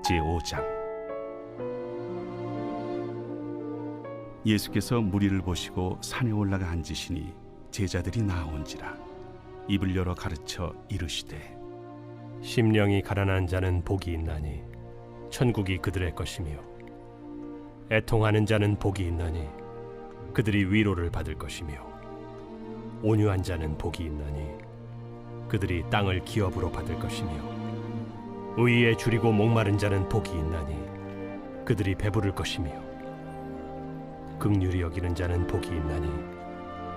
제5장. 예수께서 무리를 보시고 산에 올라가 앉으시니 제자들이 나온지라. 입을 열어 가르쳐 이르시되, 심령이 가난한 자는 복이 있나니 천국이 그들의 것이며, 애통하는 자는 복이 있나니 그들이 위로를 받을 것이며, 온유한 자는 복이 있나니 그들이 땅을 기업으로 받을 것이며, 의에 줄이고 목마른 자는 복이 있나니 그들이 배부를 것이며, 긍휼히 여기는 자는 복이 있나니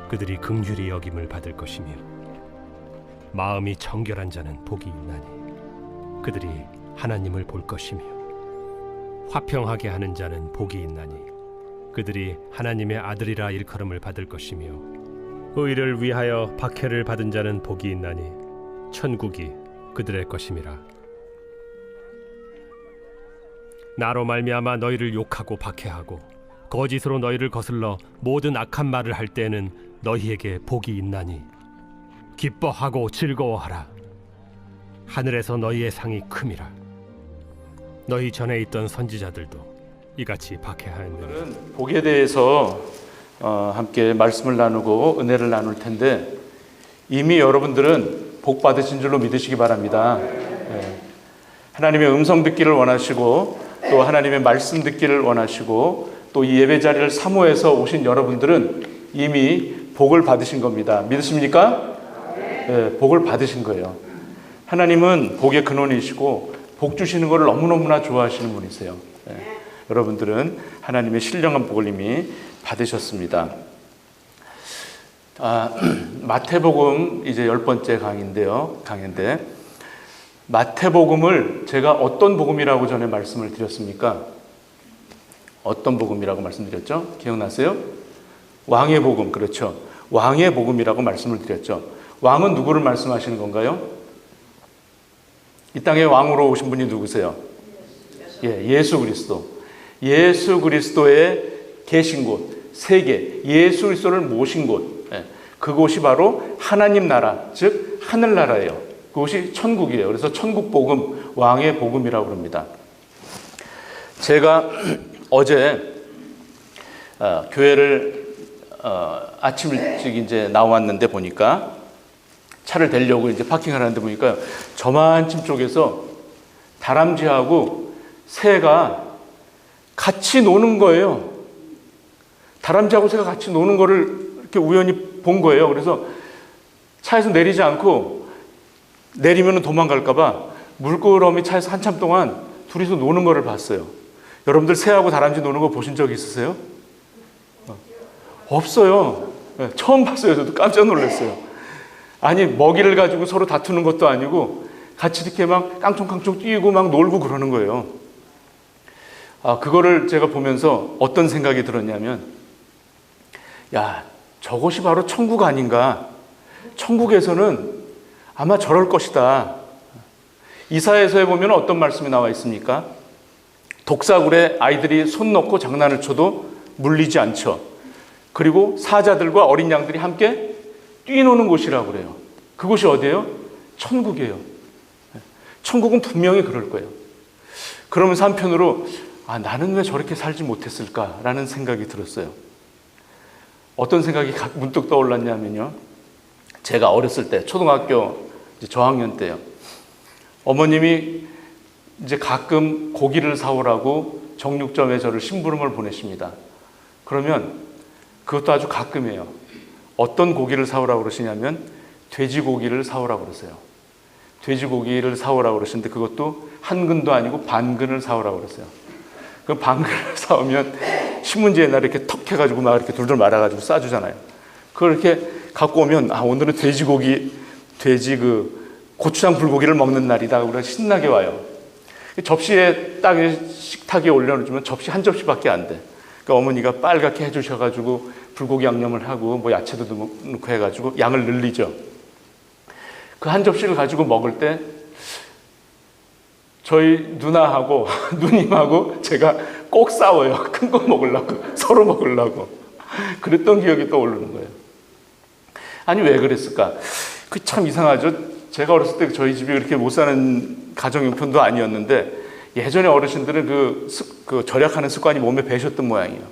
그들이 긍휼히 여김을 받을 것이며, 마음이 청결한 자는 복이 있나니 그들이 하나님을 볼 것이며, 화평하게 하는 자는 복이 있나니 그들이 하나님의 아들이라 일컬음을 받을 것이며, 의를 위하여 박해를 받은 자는 복이 있나니 천국이 그들의 것임이라. 나로 말미암아 너희를 욕하고 박해하고 거짓으로 너희를 거슬러 모든 악한 말을 할 때에는 너희에게 복이 있나니 기뻐하고 즐거워하라. 하늘에서 너희의 상이 큼이라. 너희 전에 있던 선지자들도 이같이 박해하였느니라. 오늘은 복에 대해서 함께 말씀을 나누고 은혜를 나눌 텐데, 이미 여러분들은 복 받으신 줄로 믿으시기 바랍니다. 하나님의 음성 듣기를 원하시고, 또 하나님의 말씀 듣기를 원하시고, 또 이 예배 자리를 사모해서 오신 여러분들은 이미 복을 받으신 겁니다. 믿으십니까? 네, 복을 받으신 거예요. 하나님은 복의 근원이시고 복 주시는 것을 너무너무나 좋아하시는 분이세요. 여러분들은 하나님의 신령한 복을 이미 받으셨습니다. 마태복음 이제 10번째 강인데, 마태복음을 제가 어떤 복음이라고 전에 말씀을 드렸습니까? 어떤 복음이라고 말씀드렸죠? 기억나세요? 왕의 복음, 그렇죠. 왕의 복음이라고 말씀을 드렸죠. 왕은 누구를 말씀하시는 건가요? 이 땅에 왕으로 오신 분이 누구세요? 예수 그리스도. 예수 그리스도의 계신 곳, 세계, 예수 그리스도를 모신 곳, 그곳이 바로 하나님 나라, 즉 하늘나라예요. 그곳이 천국이에요. 그래서 천국 복음, 왕의 복음이라고 합니다. 제가 어제 교회를 아침 일찍 이제 나왔는데 보니까, 차를 대려고 이제 파킹을 하는데 보니까 저만침 쪽에서 다람쥐하고 새가 같이 노는 거예요. 다람쥐하고 새가 같이 노는 거를 이렇게 우연히 본 거예요. 그래서 차에서 내리지 않고, 내리면 도망갈까봐 물끄러미 차에서 한참 동안 둘이서 노는 거를 봤어요. 여러분들 새하고 다람쥐 노는 거 보신 적 있으세요? 없어요. 처음 봤어요. 저도 깜짝 놀랐어요. 아니, 먹이를 가지고 서로 다투는 것도 아니고 같이 이렇게 막 깡총깡총 뛰고 막 놀고 그러는 거예요. 그거를 제가 보면서 어떤 생각이 들었냐면, 야, 저것이 바로 천국 아닌가? 천국에서는 아마 저럴 것이다. 이사야서에 보면 어떤 말씀이 나와 있습니까? 독사굴에 아이들이 손 넣고 장난을 쳐도 물리지 않죠. 그리고 사자들과 어린 양들이 함께 뛰노는 곳이라고 그래요. 그곳이 어디예요? 천국이에요. 천국은 분명히 그럴 거예요. 그러면서 한편으로 나는 왜 저렇게 살지 못했을까라는 생각이 들었어요. 어떤 생각이 문득 떠올랐냐면요, 제가 어렸을 때 초등학교 저학년 때요, 어머님이 이제 가끔 고기를 사오라고 정육점에 저를 심부름을 보내십니다. 그러면 그것도 아주 가끔이에요. 어떤 고기를 사오라고 그러시냐면 돼지고기를 사오라고 그러세요. 돼지고기를 사오라고 그러시는데 그것도 한 근도 아니고 반 근을 사오라고 그러세요. 그 반 근을 사오면 신문지에 날 이렇게 턱 해가지고 막 이렇게 둘둘 말아가지고 싸주잖아요. 그걸 이렇게 갖고 오면 오늘은 돼지 고추장 불고기를 먹는 날이다. 우리가 신나게 와요. 접시에 딱 식탁에 올려놓으면 접시 한 접시밖에 안 돼. 그러니까 어머니가 빨갛게 해주셔가지고 불고기 양념을 하고 뭐 야채도 넣고 해가지고 양을 늘리죠. 그 한 접시를 가지고 먹을 때 저희 누나하고 누님하고 제가 꼭 싸워요. 큰 거 먹으려고, 서로 먹으려고. 그랬던 기억이 떠오르는 거예요. 아니, 왜 그랬을까? 그 참 이상하죠. 제가 어렸을 때 저희 집이 그렇게 못 사는 가정형편도 아니었는데, 예전에 어르신들은 그 절약하는 습관이 몸에 배셨던 모양이에요.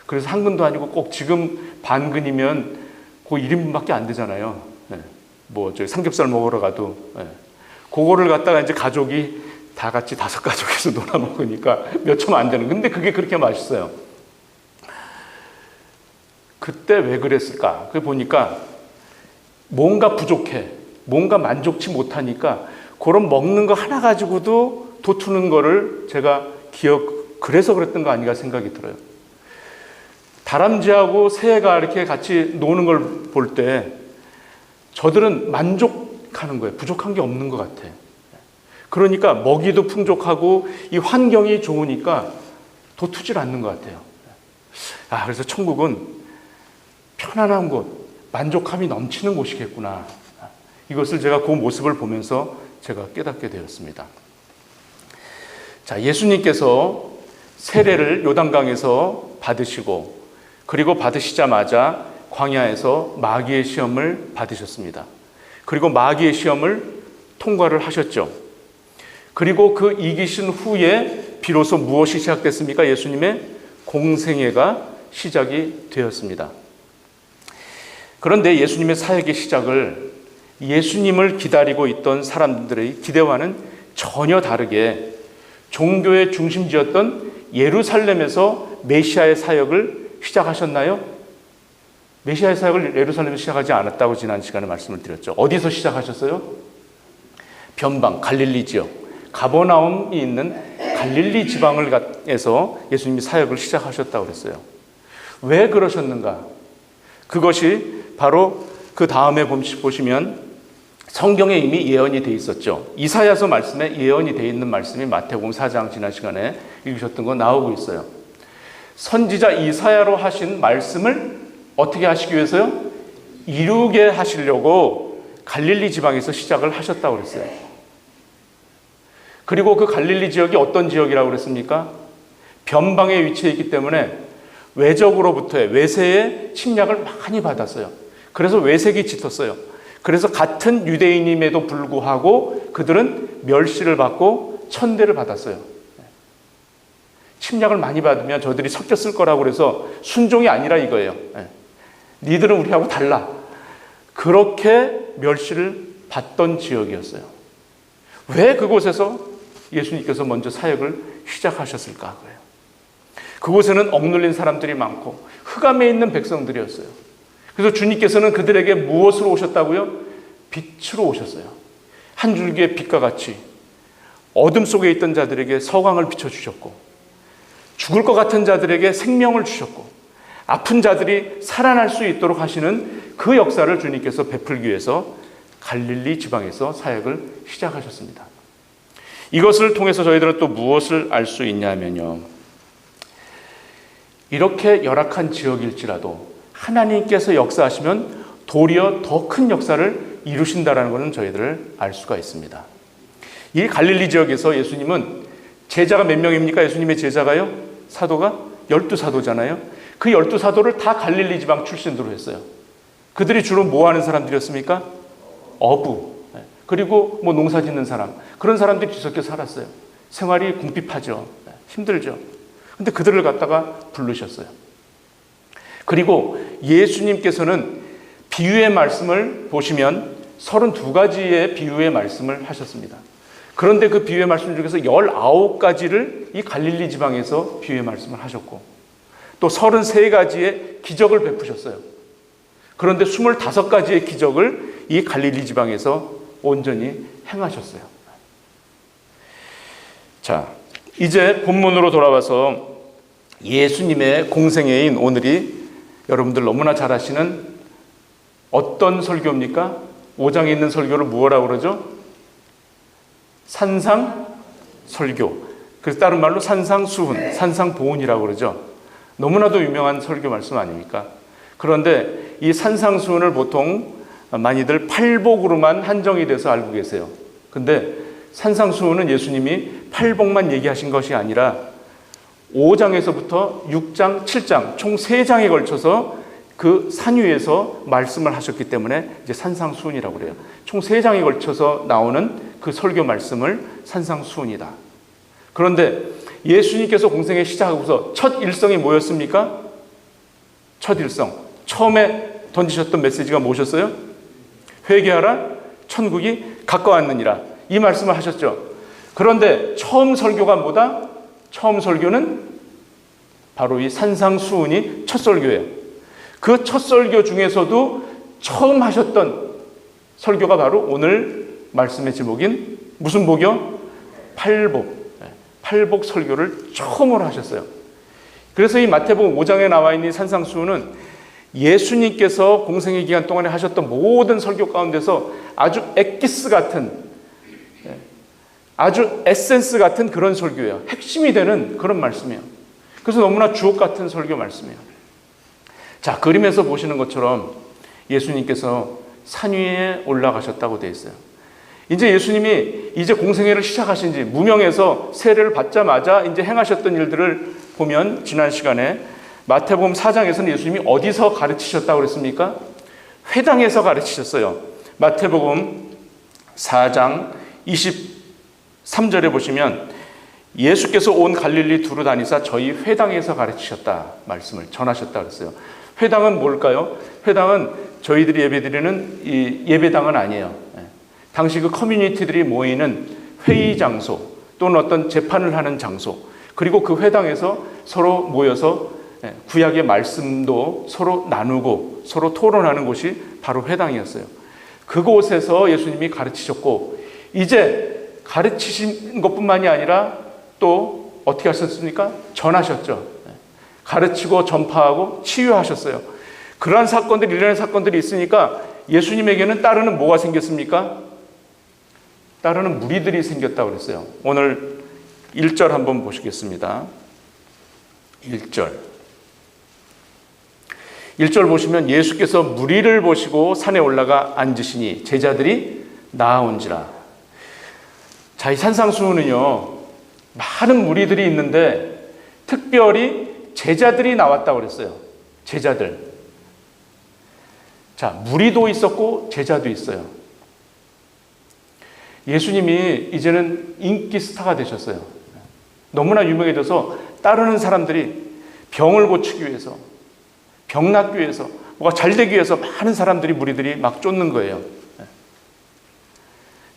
그래서 한 근도 아니고 꼭 지금 반 근이면 그 1인분밖에 안 되잖아요. 뭐 저기 삼겹살 먹으러 가도 그거를 갖다가 이제 가족이 다 같이 5가족에서 놀아 먹으니까 몇 점 안 되는. 근데 그게 그렇게 맛있어요. 그때 왜 그랬을까? 그 보니까 뭔가 부족해, 뭔가 만족치 못하니까 그런 먹는 거 하나 가지고도 도투는 거를 제가 그래서 그랬던 거 아닌가 생각이 들어요. 다람쥐하고 새가 이렇게 같이 노는 걸 볼 때 저들은 만족하는 거예요. 부족한 게 없는 것 같아. 그러니까 먹이도 풍족하고 이 환경이 좋으니까 도투질 않는 것 같아요. 그래서 천국은 편안한 곳, 만족함이 넘치는 곳이겠구나. 이것을 제가 그 모습을 보면서 제가 깨닫게 되었습니다. 자, 예수님께서 세례를 요단강에서 받으시고 그리고 받으시자마자 광야에서 마귀의 시험을 받으셨습니다. 그리고 마귀의 시험을 통과를 하셨죠. 그리고 그 이기신 후에 비로소 무엇이 시작됐습니까? 예수님의 공생애가 시작이 되었습니다. 그런데 예수님의 사역의 시작을 예수님을 기다리고 있던 사람들의 기대와는 전혀 다르게 종교의 중심지였던 예루살렘에서 메시아의 사역을 시작하셨나요? 메시아의 사역을 예루살렘에서 시작하지 않았다고 지난 시간에 말씀을 드렸죠. 어디서 시작하셨어요? 변방, 갈릴리 지역, 가버나움이 있는 갈릴리 지방에서 예수님이 사역을 시작하셨다고 그랬어요. 왜 그러셨는가? 그것이 바로 그 다음에 보시면 성경에 이미 예언이 돼 있었죠. 이사야서 말씀에 예언이 돼 있는 말씀이 마태복음 4장 지난 시간에 읽으셨던 거 나오고 있어요. 선지자 이사야로 하신 말씀을 어떻게 하시기 위해서요? 이루게 하시려고 갈릴리 지방에서 시작을 하셨다고 그랬어요. 그리고 그 갈릴리 지역이 어떤 지역이라고 그랬습니까? 변방에 위치해 있기 때문에 외적으로부터의 외세의 침략을 많이 받았어요. 그래서 외색이 짙었어요. 그래서 같은 유대인임에도 불구하고 그들은 멸시를 받고 천대를 받았어요. 침략을 많이 받으면 저들이 섞였을 거라고 그래서 순종이 아니라 이거예요. 니들은 우리하고 달라. 그렇게 멸시를 받던 지역이었어요. 왜 그곳에서 예수님께서 먼저 사역을 시작하셨을까? 그곳에는 억눌린 사람들이 많고 흑암에 있는 백성들이었어요. 그래서 주님께서는 그들에게 무엇으로 오셨다고요? 빛으로 오셨어요. 한 줄기의 빛과 같이 어둠 속에 있던 자들에게 서광을 비춰주셨고 죽을 것 같은 자들에게 생명을 주셨고 아픈 자들이 살아날 수 있도록 하시는 그 역사를 주님께서 베풀기 위해서 갈릴리 지방에서 사역을 시작하셨습니다. 이것을 통해서 저희들은 또 무엇을 알 수 있냐면요. 이렇게 열악한 지역일지라도 하나님께서 역사하시면 도리어 더 큰 역사를 이루신다라는 것은 저희들 알 수가 있습니다. 이 갈릴리 지역에서 예수님은 제자가 몇 명입니까? 예수님의 제자가요? 사도가 12사도잖아요. 그 12사도를 다 갈릴리 지방 출신으로 했어요. 그들이 주로 뭐 하는 사람들이었습니까? 어부, 그리고 뭐 농사 짓는 사람, 그런 사람들이 뒤섞여 살았어요. 생활이 궁핍하죠. 힘들죠. 근데 그들을 갖다가 부르셨어요. 그리고 예수님께서는 비유의 말씀을 보시면 32가지의 비유의 말씀을 하셨습니다. 그런데 그 비유의 말씀 중에서 19가지를 이 갈릴리 지방에서 비유의 말씀을 하셨고 또 33가지의 기적을 베푸셨어요. 그런데 25가지의 기적을 이 갈릴리 지방에서 온전히 행하셨어요. 자, 이제 본문으로 돌아와서 예수님의 공생애인 오늘이 여러분들 너무나 잘 아시는 어떤 설교입니까? 5장에 있는 설교를 뭐라고 그러죠? 산상설교. 그래서 다른 말로 산상수훈, 산상보훈이라고 그러죠. 너무나도 유명한 설교 말씀 아닙니까? 그런데 이 산상수훈을 보통 많이들 팔복으로만 한정이 돼서 알고 계세요. 근데 산상수훈은 예수님이 팔복만 얘기하신 것이 아니라 5장에서부터 6장, 7장 총 3장에 걸쳐서 그 산 위에서 말씀을 하셨기 때문에 이제 산상수훈이라고 그래요. 총 3장에 걸쳐서 나오는 그 설교 말씀을 산상수훈이다. 그런데 예수님께서 공생애 시작하고서 첫 일성이 뭐였습니까? 첫 일성. 처음에 던지셨던 메시지가 뭐셨어요? 회개하라, 천국이 가까웠느니라. 이 말씀을 하셨죠. 그런데 처음 설교가 뭐다? 처음 설교는 바로 이 산상수훈이 첫 설교예요. 그 첫 설교 중에서도 처음 하셨던 설교가 바로 오늘 말씀의 제목인 무슨 복이요? 팔복. 팔복 설교를 처음으로 하셨어요. 그래서 이 마태복음 5장에 나와 있는 산상수훈은 예수님께서 공생의 기간 동안에 하셨던 모든 설교 가운데서 아주 엑기스 같은, 아주 에센스 같은 그런 설교예요. 핵심이 되는 그런 말씀이에요. 그래서 너무나 주옥 같은 설교 말씀이에요. 자, 그림에서 보시는 것처럼 예수님께서 산 위에 올라가셨다고 되어 있어요. 이제 예수님이 이제 공생애를 시작하신 지 무명에서 세례를 받자마자 이제 행하셨던 일들을 보면 지난 시간에 마태복음 4장에서는 예수님이 어디서 가르치셨다고 그랬습니까? 회당에서 가르치셨어요. 마태복음 4장 23절에 보시면 예수께서 온 갈릴리 두루 다니사 저희 회당에서 가르치셨다 말씀을 전하셨다 그랬어요. 회당은 뭘까요? 회당은 저희들이 예배드리는 이 예배당은 아니에요. 당시 그 커뮤니티들이 모이는 회의 장소 또는 어떤 재판을 하는 장소, 그리고 그 회당에서 서로 모여서 구약의 말씀도 서로 나누고 서로 토론하는 곳이 바로 회당이었어요. 그곳에서 예수님이 가르치셨고, 이제 가르치신 것뿐만이 아니라 또 어떻게 하셨습니까? 전하셨죠. 가르치고 전파하고 치유하셨어요. 그러한 사건들, 일련의 사건들이 있으니까 예수님에게는 따르는 뭐가 생겼습니까? 따르는 무리들이 생겼다고 그랬어요. 오늘 1절 한번 보시겠습니다. 1절 보시면 예수께서 무리를 보시고 산에 올라가 앉으시니 제자들이 나아온지라. 자, 이 산상수훈은요, 많은 무리들이 있는데 특별히 제자들이 나왔다고 그랬어요. 제자들. 자, 무리도 있었고 제자도 있어요. 예수님이 이제는 인기 스타가 되셨어요. 너무나 유명해져서 따르는 사람들이 병을 고치기 위해서, 병 낫기 위해서, 뭐가 잘 되기 위해서 많은 사람들이, 무리들이 막 쫓는 거예요.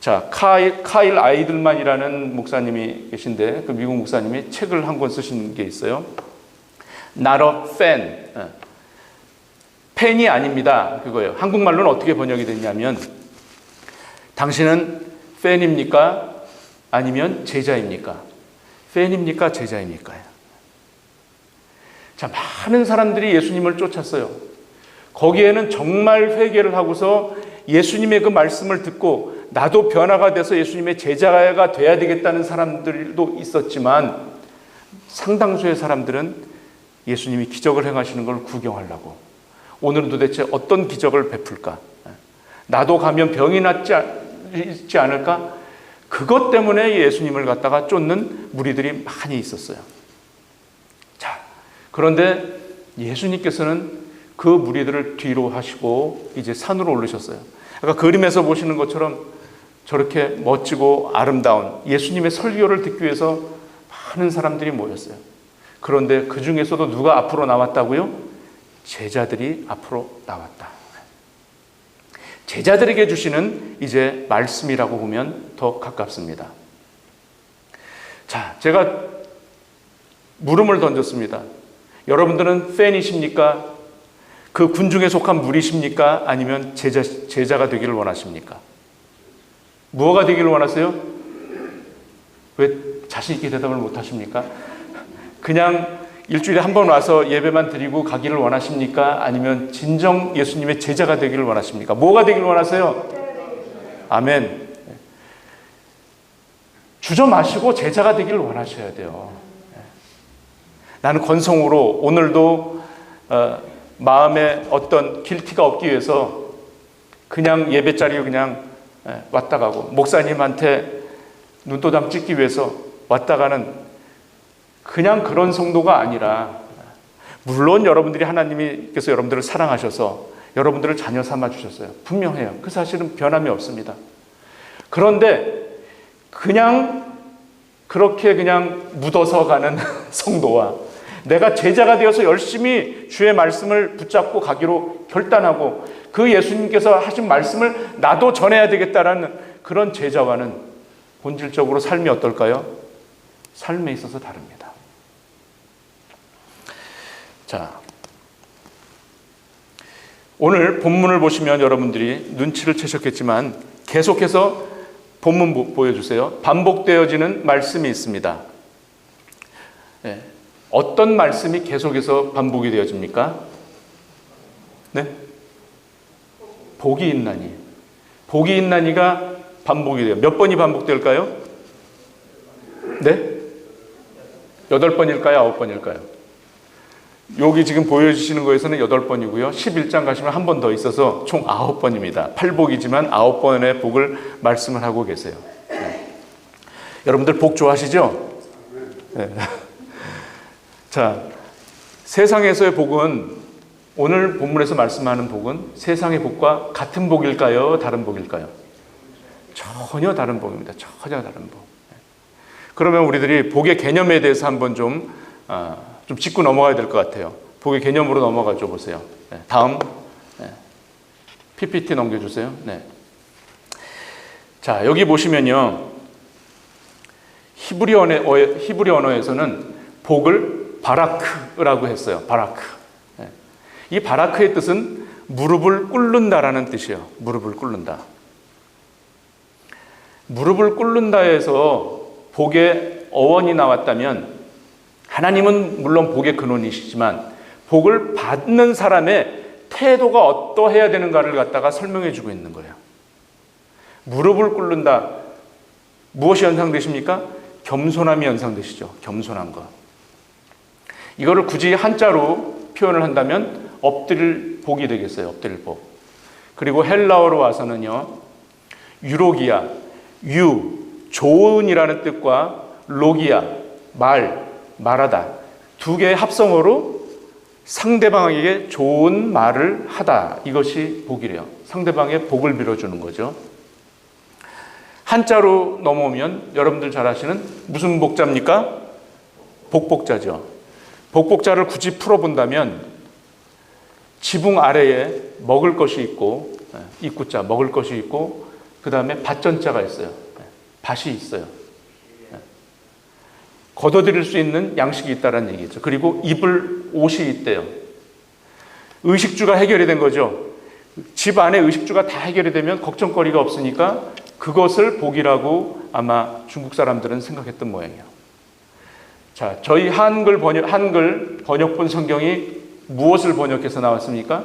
자, 카일 아이들만이라는 목사님이 계신데, 그 미국 목사님이 책을 한 권 쓰신 게 있어요. Not a fan. 팬이 아닙니다. 그거예요. 한국말로는 어떻게 번역이 됐냐면, 당신은 팬입니까? 아니면 제자입니까? 팬입니까? 제자입니까? 자, 많은 사람들이 예수님을 쫓았어요. 거기에는 정말 회개를 하고서 예수님의 그 말씀을 듣고 나도 변화가 돼서 예수님의 제자가 돼야 되겠다는 사람들도 있었지만, 상당수의 사람들은 예수님이 기적을 행하시는 걸 구경하려고, 오늘은 도대체 어떤 기적을 베풀까? 나도 가면 병이 낫지 않을까? 그것 때문에 예수님을 갖다가 쫓는 무리들이 많이 있었어요. 자, 그런데 예수님께서는 그 무리들을 뒤로 하시고 이제 산으로 오르셨어요. 아까 그림에서 보시는 것처럼 저렇게 멋지고 아름다운 예수님의 설교를 듣기 위해서 많은 사람들이 모였어요. 그런데 그 중에서도 누가 앞으로 나왔다고요? 제자들이 앞으로 나왔다. 제자들에게 주시는 이제 말씀이라고 보면 더 가깝습니다. 자, 제가 물음을 던졌습니다. 여러분들은 팬이십니까? 그 군중에 속한 무리십니까? 아니면 제자가 되기를 원하십니까? 무엇가 되기를 원하세요? 왜 자신 있게 대답을 못 하십니까? 그냥 일주일에 한 번 와서 예배만 드리고 가기를 원하십니까? 아니면 진정 예수님의 제자가 되기를 원하십니까? 뭐가 되기를 원하세요? 아멘. 주저 마시고 제자가 되기를 원하셔야 돼요. 나는 건성으로 오늘도 마음에 어떤 길티가 없기 위해서 그냥 예배 자리에 그냥 왔다 가고, 목사님한테 눈도장 찍기 위해서 왔다 가는 그냥 그런 성도가 아니라, 물론 여러분들이, 하나님께서 여러분들을 사랑하셔서 여러분들을 자녀 삼아 주셨어요. 분명해요. 그 사실은 변함이 없습니다. 그런데 그냥 그렇게 그냥 묻어서 가는 성도와 내가 제자가 되어서 열심히 주의 말씀을 붙잡고 가기로 결단하고 그 예수님께서 하신 말씀을 나도 전해야 되겠다라는 그런 제자와는 본질적으로 삶이 어떨까요? 삶에 있어서 다릅니다. 자, 오늘 본문을 보시면 여러분들이 눈치를 채셨겠지만 계속해서 본문 보여주세요. 반복되어지는 말씀이 있습니다. 네. 어떤 말씀이 계속해서 반복이 되어집니까? 네? 복이 있나니. 복이 있나니가 반복이 돼요. 몇 번이 반복될까요? 네? 8번일까요? 9번일까요? 여기 지금 보여주시는 거에서는 8번이고요. 11장 가시면 한 번 더 있어서 총 9번입니다. 8복이지만 9번의 복을 말씀을 하고 계세요. 네. 여러분들 복 좋아하시죠? 네. 자, 세상에서의 복은, 오늘 본문에서 말씀하는 복은 세상의 복과 같은 복일까요? 다른 복일까요? 전혀 다른 복입니다. 전혀 다른 복. 그러면 우리들이 복의 개념에 대해서 한번 좀 짚고 넘어가야 될 것 같아요. 복의 개념으로 넘어가 줘 보세요. 네, 다음 PPT 넘겨주세요. 네. 자, 여기 보시면요, 히브리 언어에서는 복을 바라크라고 했어요. 바라크. 네. 이 바라크의 뜻은 무릎을 꿇는다라는 뜻이에요. 무릎을 꿇는다. 무릎을 꿇는다에서 복의 어원이 나왔다면 하나님은 물론 복의 근원이시지만 복을 받는 사람의 태도가 어떠해야 되는가를 갖다가 설명해 주고 있는 거예요. 무릎을 꿇는다. 무엇이 연상되십니까? 겸손함이 연상되시죠. 겸손한 것. 이거를 굳이 한자로 표현을 한다면 엎드릴 복이 되겠어요. 엎드릴 복. 그리고 헬라어로 와서는요, 유로기아, 좋은이라는 뜻과 로기아, 말하다, 두 개의 합성어로 상대방에게 좋은 말을 하다. 이것이 복이래요. 상대방의 복을 빌어주는 거죠. 한자로 넘어오면 여러분들 잘 아시는 무슨 복자입니까? 복복자죠. 복복자를 굳이 풀어본다면 지붕 아래에 먹을 것이 있고, 입구자 먹을 것이 있고, 그 다음에 밭전자가 있어요. 밭이 있어요. 걷어들일 수 있는 양식이 있다는 얘기죠. 그리고 입을 옷이 있대요. 의식주가 해결이 된 거죠. 집 안에 의식주가 다 해결이 되면 걱정거리가 없으니까 그것을 복이라고 아마 중국 사람들은 생각했던 모양이에요. 자, 저희 한글 번역본 성경이 무엇을 번역해서 나왔습니까?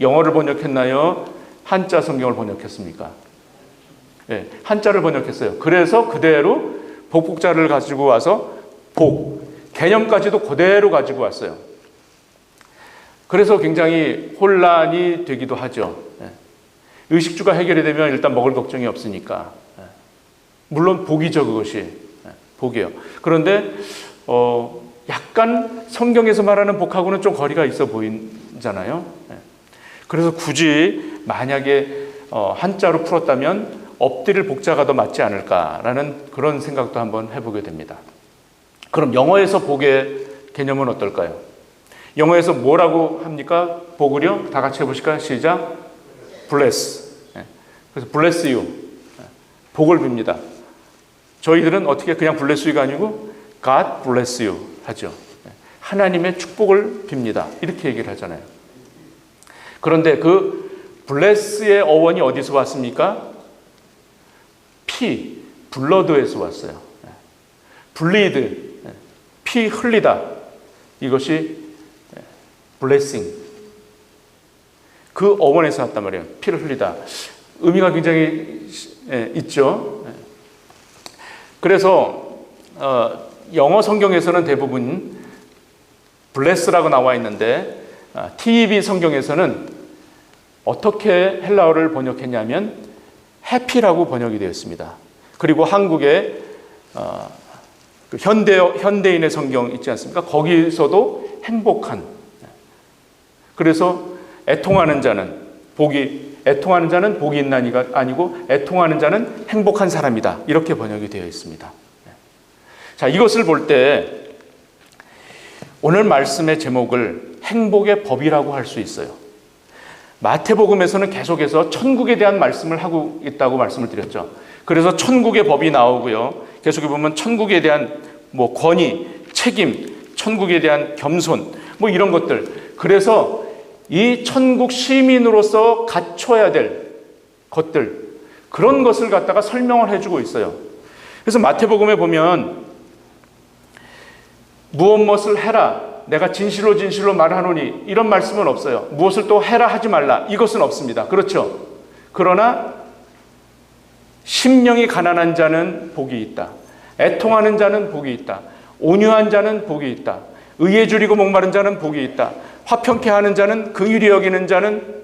영어를 번역했나요? 한자 성경을 번역했습니까? 네, 한자를 번역했어요. 그래서 그대로 복복자를 가지고 와서 복, 개념까지도 그대로 가지고 왔어요. 그래서 굉장히 혼란이 되기도 하죠. 의식주가 해결이 되면 일단 먹을 걱정이 없으니까. 물론 복이죠, 그것이. 복이에요. 그런데 약간 성경에서 말하는 복하고는 좀 거리가 있어 보이잖아요. 그래서 굳이 만약에 한자로 풀었다면 엎드릴 복자가 더 맞지 않을까라는 그런 생각도 한번 해보게 됩니다. 그럼 영어에서 복의 개념은 어떨까요? 영어에서 뭐라고 합니까? 복을요? 다 같이 해보실까요? 시작. bless. 그래서 bless you. 복을 빕니다. 저희들은 어떻게 그냥 bless you가 아니고 God bless you 하죠. 하나님의 축복을 빕니다. 이렇게 얘기를 하잖아요. 그런데 그 bless의 어원이 어디서 왔습니까? 피, 블러드에서 왔어요. 블리드, 피 흘리다. 이것이 블레싱. 그 어원에서 왔단 말이에요. 피를 흘리다. 의미가 굉장히 있죠. 그래서 영어 성경에서는 대부분 bless라고 나와 있는데 TEB 성경에서는 어떻게 헬라어를 번역했냐면 해피라고 번역이 되었습니다. 그리고 한국의 현대인의 성경 있지 않습니까? 거기서도 행복한. 그래서 애통하는 자는 복이 있나니가 아니고 애통하는 자는 행복한 사람이다. 이렇게 번역이 되어 있습니다. 자, 이것을 볼 때 오늘 말씀의 제목을 행복의 법이라고 할 수 있어요. 마태복음에서는 계속해서 천국에 대한 말씀을 하고 있다고 말씀을 드렸죠. 그래서 천국의 법이 나오고요. 계속해 보면 천국에 대한 권위, 책임, 천국에 대한 겸손, 이런 것들. 그래서 이 천국 시민으로서 갖춰야 될 것들, 그런 것을 갖다가 설명을 해주고 있어요. 그래서 마태복음에 보면 무엇을 해라, 내가 진실로 진실로 말하노니, 이런 말씀은 없어요. 무엇을 또 해라 하지 말라, 이것은 없습니다. 그렇죠? 그러나 심령이 가난한 자는 복이 있다. 애통하는 자는 복이 있다. 온유한 자는 복이 있다. 의에 줄이고 목마른 자는 복이 있다. 화평케 하는 자는, 긍휼히 여기는 자는,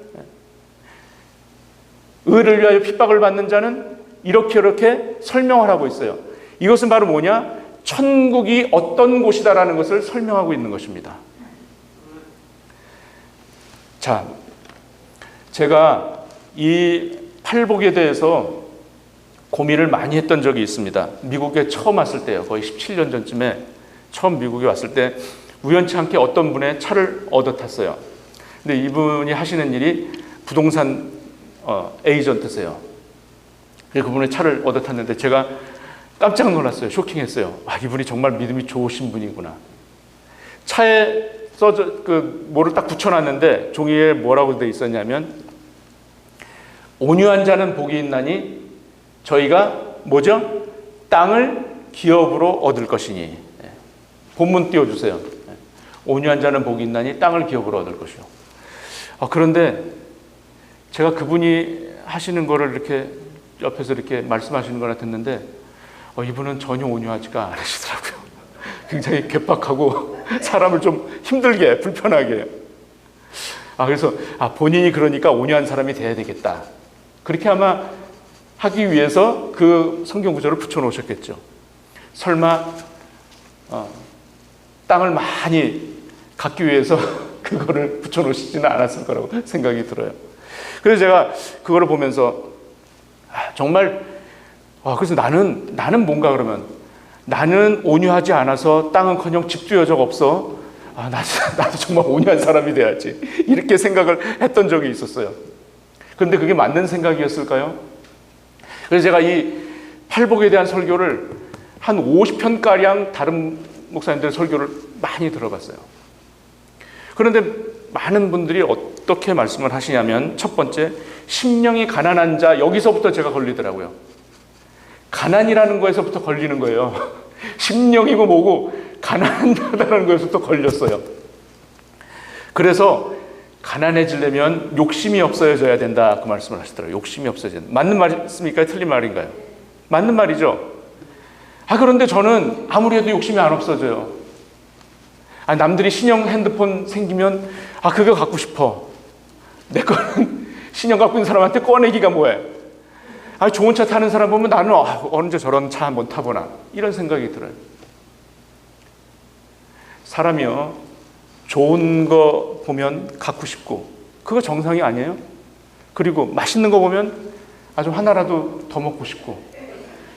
의를 위하여 핍박을 받는 자는, 이렇게 설명을 하고 있어요. 이것은 바로 뭐냐? 천국이 어떤 곳이다라는 것을 설명하고 있는 것입니다. 자, 제가 이 팔복에 대해서 고민을 많이 했던 적이 있습니다. 미국에 처음 왔을 때요. 거의 17년 전쯤에 처음 미국에 왔을 때 우연치 않게 어떤 분의 차를 얻어 탔어요. 근데 이분이 하시는 일이 부동산 에이전트세요. 그분의 차를 얻어 탔는데 제가 깜짝 놀랐어요. 쇼킹했어요. 이분이 정말 믿음이 좋으신 분이구나. 차에 뭐를 딱 붙여놨는데 종이에 뭐라고 돼 있었냐면, 온유한 자는 복이 있나니 저희가 뭐죠? 땅을 기업으로 얻을 것이니. 본문 띄워주세요. 온유한 자는 복이 있나니 땅을 기업으로 얻을 것이요. 그런데 제가 그분이 하시는 거를 이렇게 옆에서 이렇게 말씀하시는 거나 듣는데 이분은 전혀 온유하지가 않으시더라고요. 굉장히 괴팍하고 사람을 좀 힘들게, 불편하게. 그래서 본인이 그러니까 온유한 사람이 돼야 되겠다. 그렇게 아마 하기 위해서 그 성경 구절을 붙여놓으셨겠죠. 설마 땅을 많이 갖기 위해서 그거를 붙여놓으시지는 않았을 거라고 생각이 들어요. 그래서 제가 그거를 보면서 정말 그래서 나는 뭔가 그러면 나는 온유하지 않아서 땅은커녕 집도 여적 없어. 나도 정말 온유한 사람이 돼야지. 이렇게 생각을 했던 적이 있었어요. 그런데 그게 맞는 생각이었을까요? 그래서 제가 이 팔복에 대한 설교를 한 50편가량 다른 목사님들의 설교를 많이 들어봤어요. 그런데 많은 분들이 어떻게 말씀을 하시냐면, 첫 번째, 심령이 가난한 자, 여기서부터 제가 걸리더라고요. 가난이라는 거에서부터 걸리는 거예요. 심령이고 뭐고 가난하다는 거에서부터 걸렸어요. 그래서 가난해지려면 욕심이 없어져야 된다, 그 말씀을 하시더라고요. 욕심이 없어져야 된다. 맞는 말씀입니까? 틀린 말인가요? 맞는 말이죠. 그런데 저는 아무리 해도 욕심이 안 없어져요. 남들이 신형 핸드폰 생기면 그거 갖고 싶어. 내 거는 신형 갖고 있는 사람한테 꺼내기가 뭐해. 좋은 차 타는 사람 보면 나는 언제 저런 차 한번 타보나, 이런 생각이 들어요. 사람이요, 좋은 거 보면 갖고 싶고, 그거 정상이 아니에요? 그리고 맛있는 거 보면 좀 하나라도 더 먹고 싶고,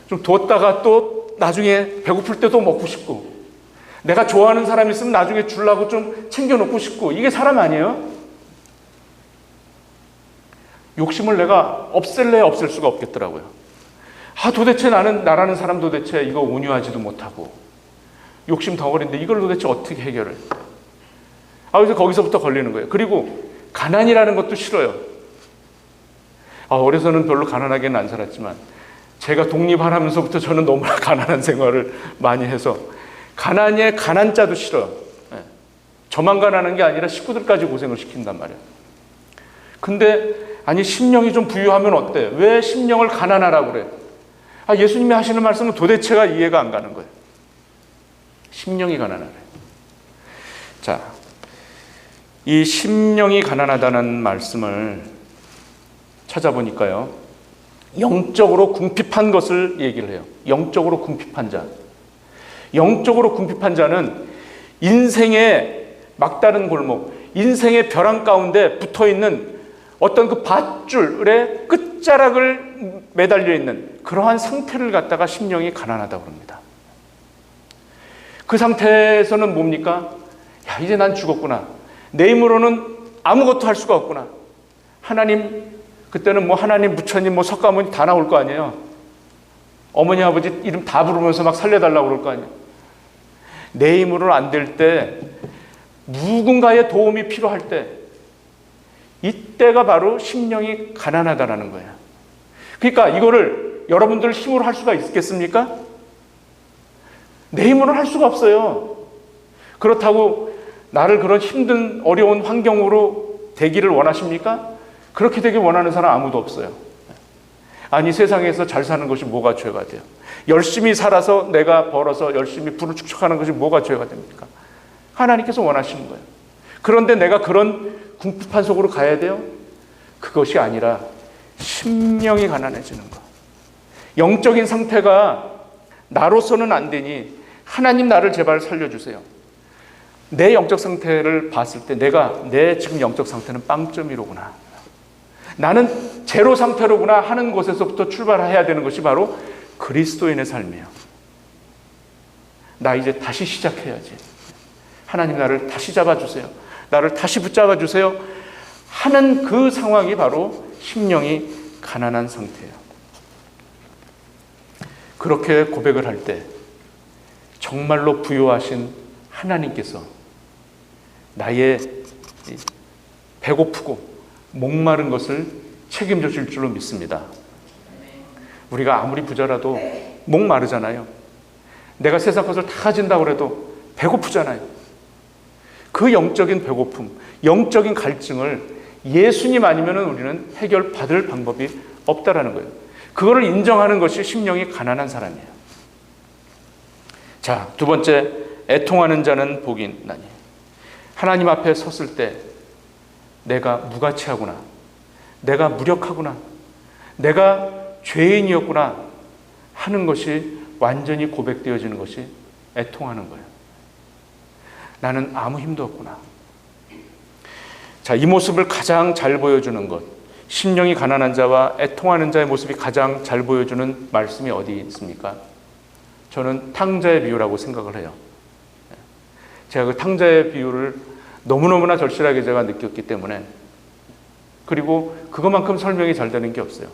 좀 뒀다가 또 나중에 배고플 때도 먹고 싶고, 내가 좋아하는 사람이 있으면 나중에 주려고 좀 챙겨놓고 싶고, 이게 사람 아니에요? 욕심을 내가 없앨래야 없앨 수가 없겠더라고요. 도대체 나라는 사람 도대체 이거 온유하지도 못하고 욕심 덩어리인데 이걸 도대체 어떻게 해결을? 그래서 거기서부터 걸리는 거예요. 그리고 가난이라는 것도 싫어요. 어려서는 별로 가난하게는 안 살았지만 제가 독립하면서부터 저는 너무나 가난한 생활을 많이 해서 가난의 가난자도 싫어요. 저만 가난한 게 아니라 식구들까지 고생을 시킨단 말이에요. 근데 심령이 좀 부유하면 어때? 왜 심령을 가난하라고 그래? 예수님이 하시는 말씀은 도대체가 이해가 안 가는 거예요. 심령이 가난하래. 자, 이 심령이 가난하다는 말씀을 찾아보니까요, 영적으로 궁핍한 것을 얘기를 해요. 영적으로 궁핍한 자. 영적으로 궁핍한 자는 인생의 막다른 골목, 인생의 벼랑 가운데 붙어있는 어떤 그 밧줄의 끝자락을 매달려 있는 그러한 상태를 갖다가 심령이 가난하다고 합니다. 그 상태에서는 뭡니까? 야, 이제 난 죽었구나. 내 힘으로는 아무것도 할 수가 없구나. 하나님, 그때는 뭐 하나님, 부처님, 뭐 석가모니 다 나올 거 아니에요. 어머니, 아버지 이름 다 부르면서 막 살려달라고 그럴 거 아니에요. 내 힘으로는 안 될 때, 누군가의 도움이 필요할 때, 이때가 바로 심령이 가난하다라는 거예요. 그러니까 이거를 여러분들 힘으로 할 수가 있겠습니까? 내 힘으로는 할 수가 없어요. 그렇다고 나를 그런 힘든 어려운 환경으로 되기를 원하십니까? 그렇게 되길 원하는 사람 아무도 없어요. 아니, 세상에서 잘 사는 것이 뭐가 죄가 돼요? 열심히 살아서 내가 벌어서 열심히 부를 축적하는 것이 뭐가 죄가 됩니까? 하나님께서 원하시는 거예요. 그런데 내가 그런 궁핍한 속으로 가야 돼요? 그것이 아니라 심령이 가난해지는 거. 영적인 상태가 나로서는 안 되니 하나님 나를 제발 살려주세요. 내 영적 상태를 봤을 때 내 지금 영적 상태는 빵점이로구나. 나는 제로 상태로구나 하는 곳에서부터 출발해야 되는 것이 바로 그리스도인의 삶이에요. 나 이제 다시 시작해야지. 하나님 나를 다시 잡아주세요. 나를 다시 붙잡아 주세요. 하는 그 상황이 바로 심령이 가난한 상태예요. 그렇게 고백을 할 때 정말로 부요하신 하나님께서 나의 배고프고 목마른 것을 책임져 줄 줄로 믿습니다. 우리가 아무리 부자라도 목마르잖아요. 내가 세상 것을 다 가진다고 해도 배고프잖아요. 그 영적인 배고픔, 영적인 갈증을 예수님 아니면 우리는 해결받을 방법이 없다라는 거예요. 그거를 인정하는 것이 심령이 가난한 사람이에요. 자, 두 번째, 애통하는 자는 복이 있나니. 하나님 앞에 섰을 때 내가 무가치하구나, 내가 무력하구나, 내가 죄인이었구나 하는 것이 완전히 고백되어지는 것이 애통하는 거예요. 나는 아무 힘도 없구나. 자, 이 모습을 가장 잘 보여주는 것, 심령이 가난한 자와 애통하는 자의 모습이 가장 잘 보여주는 말씀이 어디 있습니까? 저는 탕자의 비유라고 생각을 해요. 제가 그 탕자의 비유를 너무너무나 절실하게 제가 느꼈기 때문에, 그리고 그것만큼 설명이 잘 되는 게 없어요.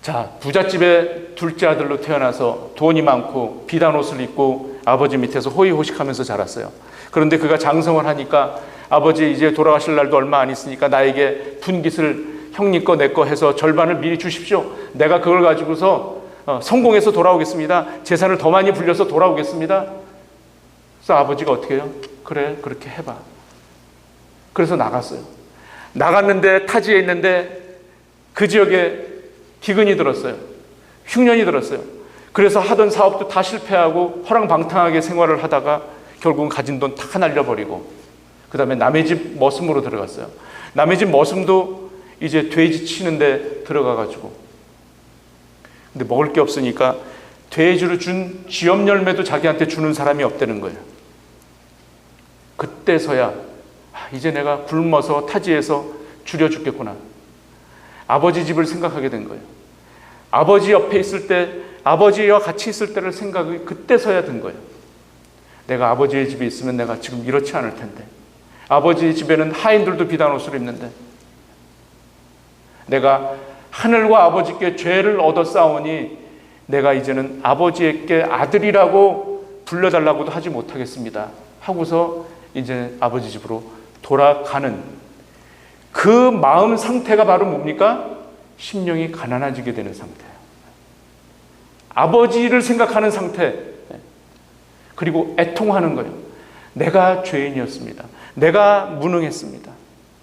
자, 부잣집의 둘째 아들로 태어나서 돈이 많고 비단 옷을 입고 아버지 밑에서 호의호식하면서 자랐어요. 그런데 그가 장성을 하니까 아버지 이제 돌아가실 날도 얼마 안 있으니까 나에게 분깃을 형님 거 내 거 해서 절반을 미리 주십시오. 내가 그걸 가지고서 성공해서 돌아오겠습니다. 재산을 더 많이 불려서 돌아오겠습니다. 그래서 아버지가 어떻게 해요? 그래, 그렇게 해봐. 그래서 나갔어요. 나갔는데 타지에 있는데 그 지역에 기근이 들었어요. 흉년이 들었어요. 그래서 하던 사업도 다 실패하고 허랑방탕하게 생활을 하다가 결국은 가진 돈 다 날려버리고 그 다음에 남의 집 머슴으로 들어갔어요. 남의 집 머슴도 이제 돼지 치는데 들어가가지고, 근데 먹을 게 없으니까 돼지를 준 쥐염 열매도 자기한테 주는 사람이 없다는 거예요. 그때서야 이제 내가 굶어서 타지에서 줄여 죽겠구나. 아버지 집을 생각하게 된 거예요. 아버지 옆에 있을 때, 아버지와 같이 있을 때를 생각이 그때서야 든 거예요. 내가 아버지의 집에 있으면 내가 지금 이렇지 않을 텐데, 아버지 집에는 하인들도 비단 옷을 입는데, 내가 하늘과 아버지께 죄를 얻어 싸우니 내가 이제는 아버지에게 아들이라고 불러달라고도 하지 못하겠습니다 하고서 이제 아버지 집으로 돌아가는 그 마음 상태가 바로 뭡니까? 심령이 가난해지게 되는 상태예요. 아버지를 생각하는 상태, 그리고 애통하는 거예요. 내가 죄인이었습니다. 내가 무능했습니다.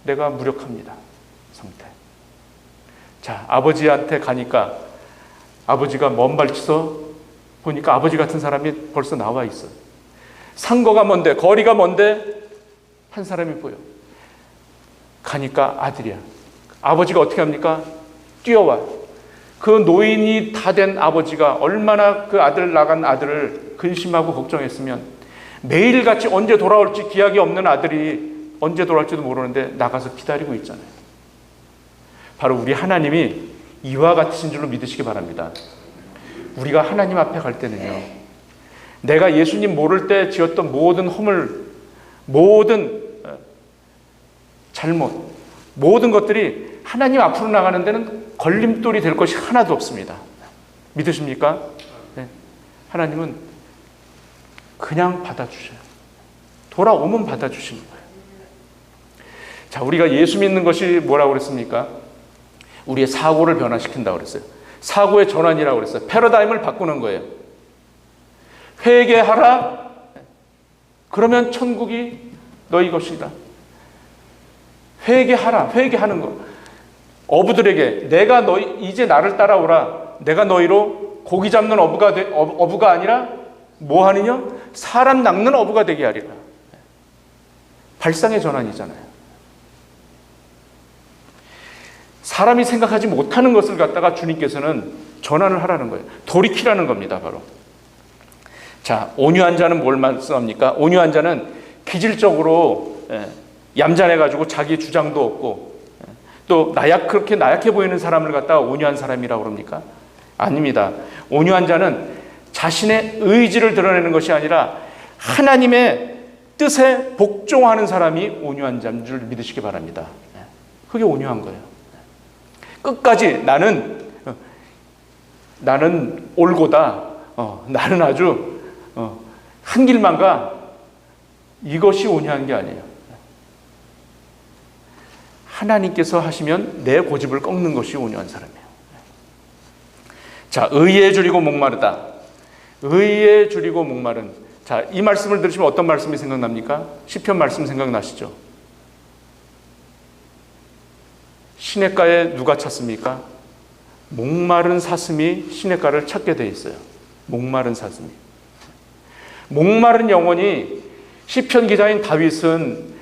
내가 무력합니다. 상태. 자, 아버지한테 가니까 아버지가 먼 발치서 보니까 아버지 같은 사람이 벌써 나와 있어요. 상거가 먼데, 거리가 먼데 한 사람이 보여. 가니까 아들이야. 아버지가 어떻게 합니까? 뛰어와. 그 노인이 다 된 아버지가 얼마나 그 아들 나간 아들을 근심하고 걱정했으면 매일같이 언제 돌아올지 기약이 없는 아들이 언제 돌아올지도 모르는데 나가서 기다리고 있잖아요. 바로 우리 하나님이 이와 같으신 줄로 믿으시기 바랍니다. 우리가 하나님 앞에 갈 때는요, 내가 예수님 모를 때 지었던 모든 허물, 모든 잘못, 모든 것들이 하나님 앞으로 나가는 데는 걸림돌이 될 것이 하나도 없습니다. 믿으십니까? 네. 하나님은 그냥 받아주셔요. 돌아오면 받아주시는 거예요. 자, 우리가 예수 믿는 것이 뭐라고 그랬습니까? 우리의 사고를 변화시킨다고 그랬어요. 사고의 전환이라고 그랬어요. 패러다임을 바꾸는 거예요. 회개하라. 그러면 천국이 너희 것이다. 회개하라. 회개하는 거. 어부들에게 내가 너희 이제 나를 따라오라. 내가 너희로 고기 잡는 어부가 아니라 뭐 하느냐? 사람 낚는 어부가 되게 하리라. 발상의 전환이잖아요. 사람이 생각하지 못하는 것을 갖다가 주님께서는 전환을 하라는 거예요. 돌이키라는 겁니다, 바로. 자, 온유한 자는 뭘 말씀합니까? 온유한 자는 기질적으로 얌전해가지고 자기 주장도 없고 또 그렇게 나약해 보이는 사람을 갖다가 온유한 사람이라고 그럽니까? 아닙니다. 온유한 자는 자신의 의지를 드러내는 것이 아니라 하나님의 뜻에 복종하는 사람이 온유한 자인 줄 믿으시기 바랍니다. 그게 온유한 거예요. 끝까지 나는 옳고다. 나는 아주 한 길만 가. 이것이 온유한 게 아니에요. 하나님께서 하시면 내 고집을 꺾는 것이 온유한 사람이에요. 자, 의에 줄이고 목마르다. 의에 줄이고 목마른. 자, 이 말씀을 들으시면 어떤 말씀이 생각납니까? 시편 말씀 생각나시죠? 시냇가에 누가 찾습니까? 목마른 사슴이 시냇가를 찾게 돼 있어요. 목마른 사슴이. 목마른 영혼이 시편 기자인 다윗은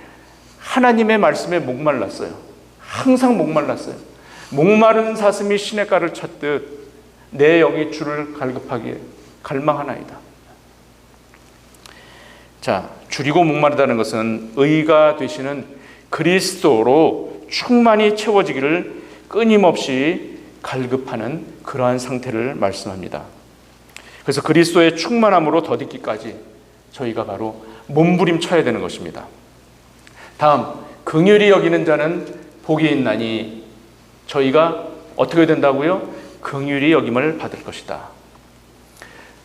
하나님의 말씀에 목말랐어요. 항상 목말랐어요. 목마른 사슴이 시냇가를 찾듯 내 영이 주를 갈급하게 갈망하나이다. 자, 줄이고 목마르다는 것은 의가 되시는 그리스도로 충만히 채워지기를 끊임없이 갈급하는 그러한 상태를 말씀합니다. 그래서 그리스도의 충만함으로 덧입기까지 저희가 바로 몸부림쳐야 되는 것입니다. 다음, 긍휼히 여기는 자는 복이 있나니 저희가 어떻게 된다고요? 긍휼히 여김을 받을 것이다.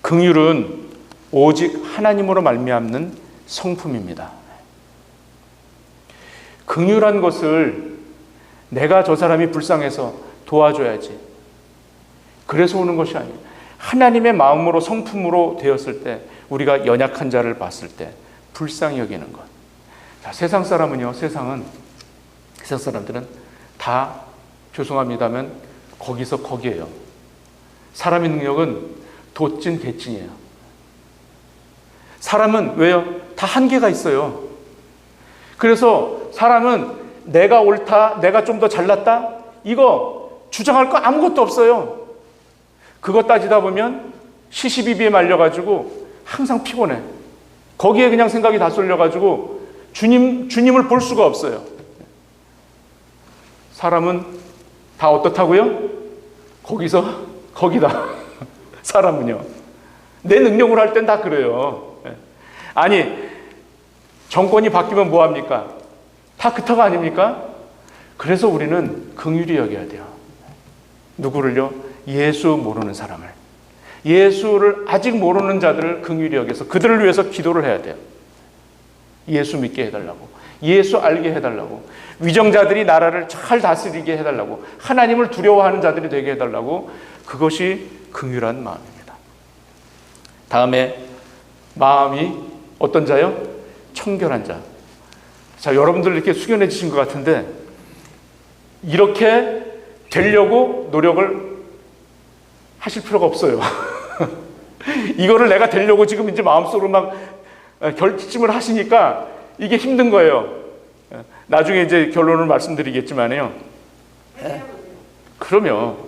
긍휼은 오직 하나님으로 말미암는 성품입니다. 긍휼한 것을 내가 저 사람이 불쌍해서 도와줘야지. 그래서 오는 것이 아니에요. 하나님의 마음으로 성품으로 되었을 때 우리가 연약한 자를 봤을 때 불쌍히 여기는 것. 자, 세상 사람은요. 세상 사람들은 다 죄송합니다면 거기서 거기에요. 사람의 능력은 도찐 개찐이에요. 사람은 왜요? 다 한계가 있어요. 그래서 사람은 내가 옳다, 내가 좀 더 잘났다, 이거 주장할 거 아무것도 없어요. 그거 따지다 보면 시시비비에 말려가지고 항상 피곤해. 거기에 그냥 생각이 다 쏠려가지고 주님을 볼 수가 없어요. 사람은 다 어떻다고요? 거기서 거기다. 사람은요. 내 능력으로 할 땐 다 그래요. 아니, 정권이 바뀌면 뭐합니까? 다 그터가 아닙니까? 그래서 우리는 긍휼히 여겨야 돼요. 누구를요? 예수 모르는 사람을. 예수를 아직 모르는 자들을 긍휼히 여겨서 그들을 위해서 기도를 해야 돼요. 예수 믿게 해달라고. 예수 알게 해달라고. 위정자들이 나라를 잘 다스리게 해달라고. 하나님을 두려워하는 자들이 되게 해달라고. 그것이 긍휼한 마음입니다. 다음에 마음이 어떤 자요? 청결한 자. 자, 여러분들 이렇게 숙연해지신 것 같은데 이렇게 되려고 노력을 하실 필요가 없어요. 이거를 내가 되려고 지금 이제 마음속으로 막 결심을 하시니까 이게 힘든 거예요. 나중에 이제 결론을 말씀드리겠지만요. 그럼요.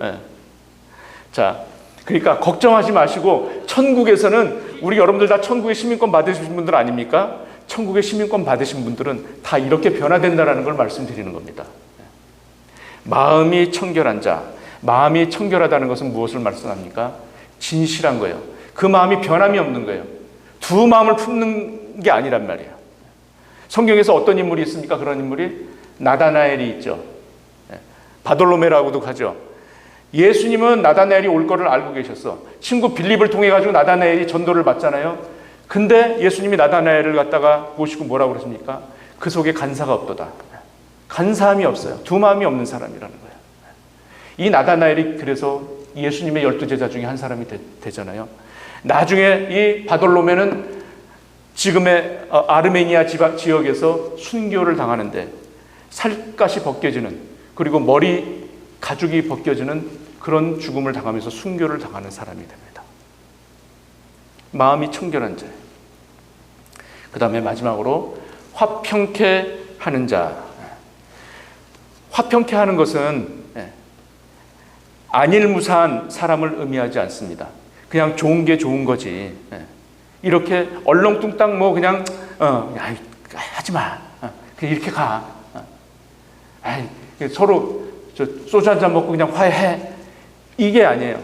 자, 그러니까 걱정하지 마시고 천국에서는 우리 여러분들 다 천국의 시민권 받으신 분들 아닙니까? 천국의 시민권 받으신 분들은 다 이렇게 변화된다는 걸 말씀드리는 겁니다. 마음이 청결한 자, 마음이 청결하다는 것은 무엇을 말씀합니까? 진실한 거예요. 그 마음이 변함이 없는 거예요. 두 마음을 품는 게 아니란 말이에요. 성경에서 어떤 인물이 있습니까? 그런 인물이 나다나엘이 있죠. 바돌로메라고도 하죠. 예수님은 나다나엘이 올 거를 알고 계셨어. 친구 빌립을 통해 가지고 나다나엘이 전도를 받잖아요. 근데 예수님이 나다나엘을 갖다가 보시고 뭐라고 그러십니까? 그 속에 간사가 없도다. 간사함이 없어요. 두 마음이 없는 사람이라는 거예요. 이 나다나엘이 그래서 예수님의 12제자 중에 한 사람이 되잖아요. 나중에 이 바돌로메는 지금의 아르메니아 지역에서 순교를 당하는데 살갗이 벗겨지는, 그리고 머리 가죽이 벗겨지는 그런 죽음을 당하면서 순교를 당하는 사람이 됩니다. 마음이 청결한 자. 그 다음에 마지막으로 화평케 하는 자. 화평케 하는 것은 안일무사한 사람을 의미하지 않습니다. 그냥 좋은 게 좋은 거지. 이렇게 얼렁뚱땅 뭐 그냥 야, 하지 마. 그냥 이렇게 가. 아이, 서로 소주 한잔 먹고 그냥 화해해. 이게 아니에요.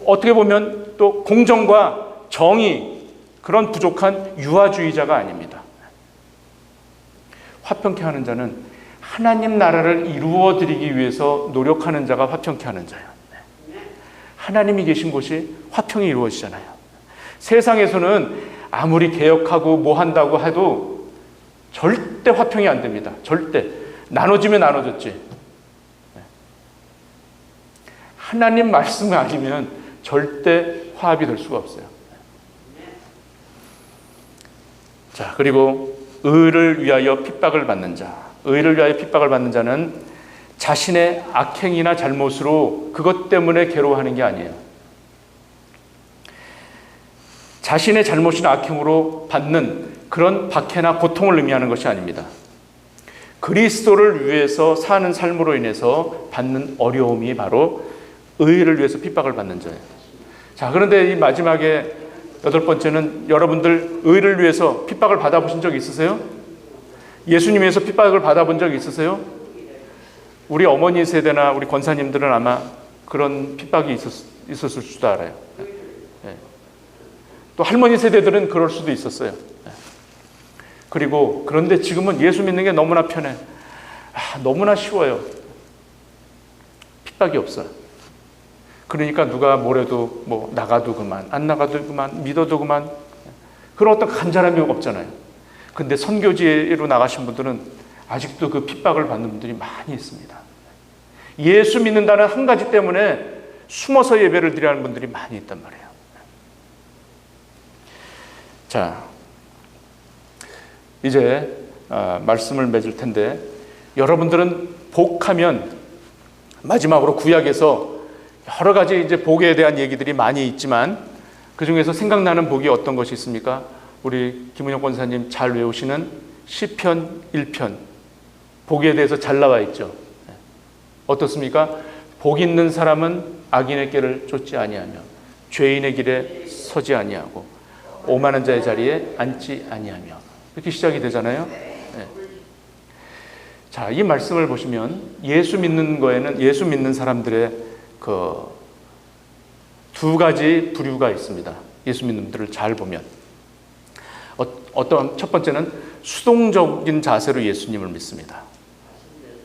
어떻게 보면 또 공정과 정의, 그런 부족한 유아주의자가 아닙니다. 화평케 하는 자는 하나님 나라를 이루어 드리기 위해서 노력하는 자가 화평케 하는 자예요. 하나님이 계신 곳이 화평이 이루어지잖아요. 세상에서는 아무리 개혁하고 뭐 한다고 해도 절대 화평이 안 됩니다. 절대. 나눠지면 나눠졌지. 하나님 말씀이 아니면 절대 화합이 될 수가 없어요. 자, 그리고 의를 위하여 핍박을 받는 자. 의를 위하여 핍박을 받는 자는 자신의 악행이나 잘못으로 그것 때문에 괴로워하는 게 아니에요. 자신의 잘못이나 악행으로 받는 그런 박해나 고통을 의미하는 것이 아닙니다. 그리스도를 위해서 사는 삶으로 인해서 받는 어려움이 바로 의를 위해서 핍박을 받는 자예요. 자, 그런데 이 마지막에 8번째는 여러분들 의를 위해서 핍박을 받아보신 적 있으세요? 예수님 위해서 핍박을 받아본 적 있으세요? 우리 어머니 세대나 우리 권사님들은 아마 그런 핍박이 있었을 수도 알아요. 또 할머니 세대들은 그럴 수도 있었어요. 그리고 그런데 지금은 예수 믿는 게 너무나 편해. 너무나 쉬워요. 핍박이 없어요. 그러니까 누가 뭐래도 뭐 나가도 그만, 안 나가도 그만, 믿어도 그만, 그런 어떤 간절함이 없잖아요. 근데 선교지로 나가신 분들은 아직도 그 핍박을 받는 분들이 많이 있습니다. 예수 믿는다는 한 가지 때문에 숨어서 예배를 드리는 분들이 많이 있단 말이에요. 자, 이제 말씀을 맺을 텐데, 여러분들은 복하면 마지막으로 구약에서 여러 가지 이제 복에 대한 얘기들이 많이 있지만 그 중에서 생각나는 복이 어떤 것이 있습니까? 우리 김은영 권사님 잘 외우시는 시편 1편 복에 대해서 잘 나와 있죠. 어떻습니까? 복 있는 사람은 악인의 길을 쫓지 아니하며 죄인의 길에 서지 아니하고 오만한 자의 자리에 앉지 아니하며, 이렇게 시작이 되잖아요. 네. 자, 이 말씀을 보시면 예수 믿는 거에는, 예수 믿는 사람들의 그 두 가지 부류가 있습니다. 예수 믿는 분들을 잘 보면 어떤, 첫 번째는 수동적인 자세로 예수님을 믿습니다.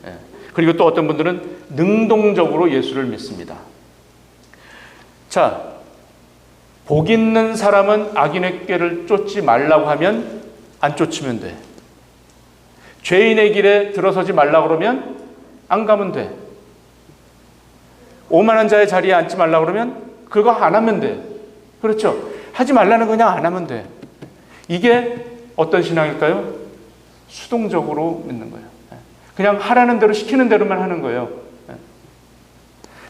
예. 그리고 또 어떤 분들은 능동적으로 예수를 믿습니다. 자, 복 있는 사람은 악인의 길을 쫓지 말라고 하면 안 쫓으면 돼. 죄인의 길에 들어서지 말라고 그러면 안 가면 돼. 오만한 자의 자리에 앉지 말라고 그러면 그거 안 하면 돼. 그렇죠? 하지 말라는 거 그냥 안 하면 돼. 이게 어떤 신앙일까요? 수동적으로 믿는 거예요. 그냥 하라는 대로, 시키는 대로만 하는 거예요.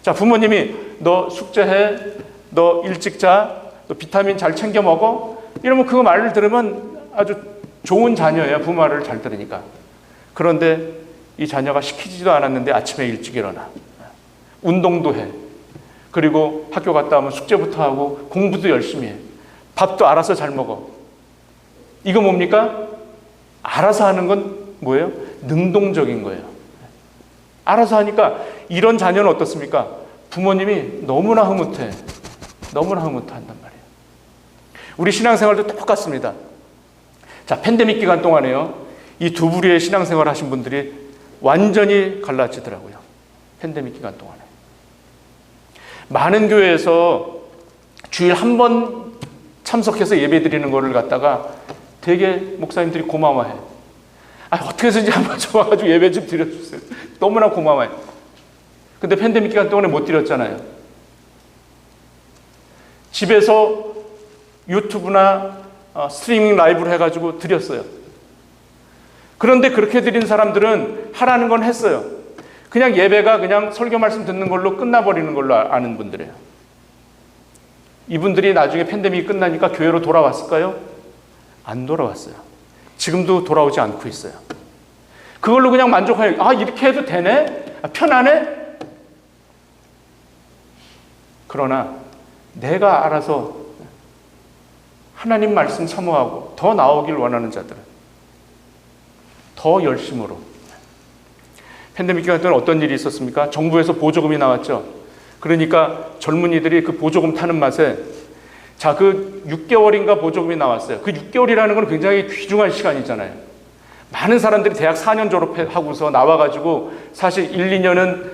자, 부모님이 너 숙제해, 너 일찍 자, 너 비타민 잘 챙겨 먹어, 이러면 그거 말을 들으면 아주 좋은 자녀예요. 부모 말을 잘 들으니까. 그런데 이 자녀가 시키지도 않았는데 아침에 일찍 일어나, 운동도 해, 그리고 학교 갔다 오면 숙제부터 하고 공부도 열심히 해, 밥도 알아서 잘 먹어. 이거 뭡니까? 알아서 하는 건 뭐예요? 능동적인 거예요. 알아서 하니까 이런 자녀는 어떻습니까? 부모님이 너무나 흐뭇해. 너무나 흐뭇한단 말이에요. 우리 신앙생활도 똑같습니다. 자, 팬데믹 기간 동안에요, 이 두 부류의 신앙생활 하신 분들이 완전히 갈라지더라고요. 팬데믹 기간 동안에. 많은 교회에서 주일 한 번 참석해서 예배 드리는 거를 갖다가 되게 목사님들이 고마워해. 어떻게 해서든지 한번 와가지고 예배 좀 드려주세요. 너무나 고마워해. 근데 팬데믹 기간 동안에 못 드렸잖아요. 집에서 유튜브나 스트리밍 라이브를 해가지고 드렸어요. 그런데 그렇게 드린 사람들은 하라는 건 했어요. 그냥 예배가 그냥 설교 말씀 듣는 걸로 끝나버리는 걸로 아는 분들이에요. 이분들이 나중에 팬데믹이 끝나니까 교회로 돌아왔을까요? 안 돌아왔어요. 지금도 돌아오지 않고 있어요. 그걸로 그냥 만족해요. 이렇게 해도 되네? 편하네? 그러나 내가 알아서 하나님 말씀 사모하고 더 나오길 원하는 자들은 더 열심으로. 팬데믹 기간 동안 어떤 일이 있었습니까? 정부에서 보조금이 나왔죠. 그러니까 젊은이들이 그 보조금 타는 맛에, 자, 그 6개월인가 보조금이 나왔어요. 그 6개월이라는 건 굉장히 귀중한 시간이잖아요. 많은 사람들이 대학 4년 졸업하고서 나와가지고 사실 1, 2년은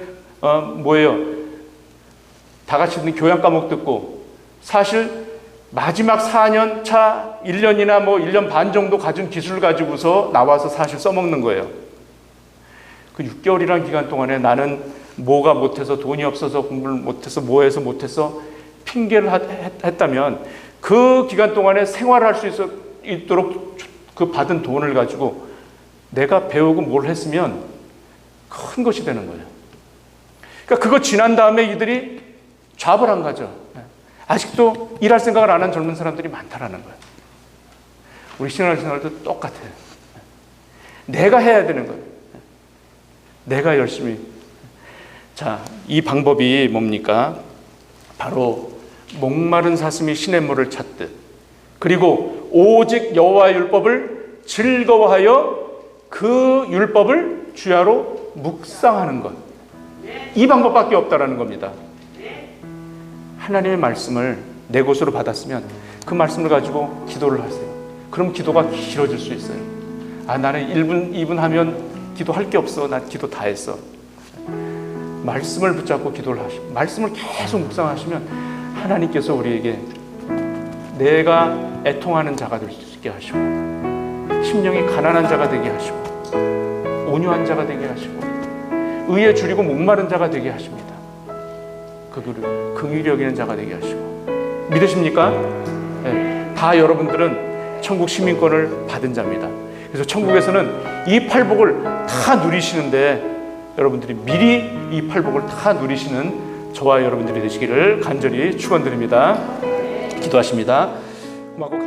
다 같이 듣는 교양 과목 듣고, 사실 마지막 4년 차 1년이나 1년 반 정도 가진 기술을 가지고서 나와서 사실 써먹는 거예요. 그 6개월이라는 기간 동안에 나는 뭐가 못해서, 돈이 없어서 공부를 못해서, 뭐해서 못해서 핑계를 했다면, 그 기간 동안에 생활할 수 있도록 그 받은 돈을 가지고 내가 배우고 뭘 했으면 큰 것이 되는 거예요. 그러니까 그거 지난 다음에 이들이 잡을 안 가죠. 아직도 일할 생각을 안 한 젊은 사람들이 많다라는 거예요. 우리 신앙생활도 똑같아요. 내가 해야 되는 거예요. 내가 열심히. 자, 이 방법이 뭡니까? 바로 목마른 사슴이 시냇물을 찾듯, 그리고 오직 여호와의 율법을 즐거워하여 그 율법을 주야로 묵상하는 것. 이 방법밖에 없다라는 겁니다. 하나님의 말씀을 내 것으로 받았으면 그 말씀을 가지고 기도를 하세요. 그럼 기도가 길어질 수 있어요. 나는 1분, 2분 하면 기도할 게 없어. 난 기도 다 했어. 말씀을 붙잡고 기도를 하시고, 말씀을 계속 묵상하시면 하나님께서 우리에게 내가 애통하는 자가 될 수 있게 하시고, 심령이 가난한 자가 되게 하시고, 온유한 자가 되게 하시고, 의에 줄이고 목마른 자가 되게 하십니다. 긍휼히 여기는 자가 되게 하시고. 믿으십니까? 네. 다 여러분들은 천국 시민권을 받은 자입니다. 그래서 천국에서는 이 팔복을 다 누리시는데, 여러분들이 미리 이 팔복을 다 누리시는 저와 여러분들이 되시기를 간절히 축원드립니다. 기도하십니다. 고맙고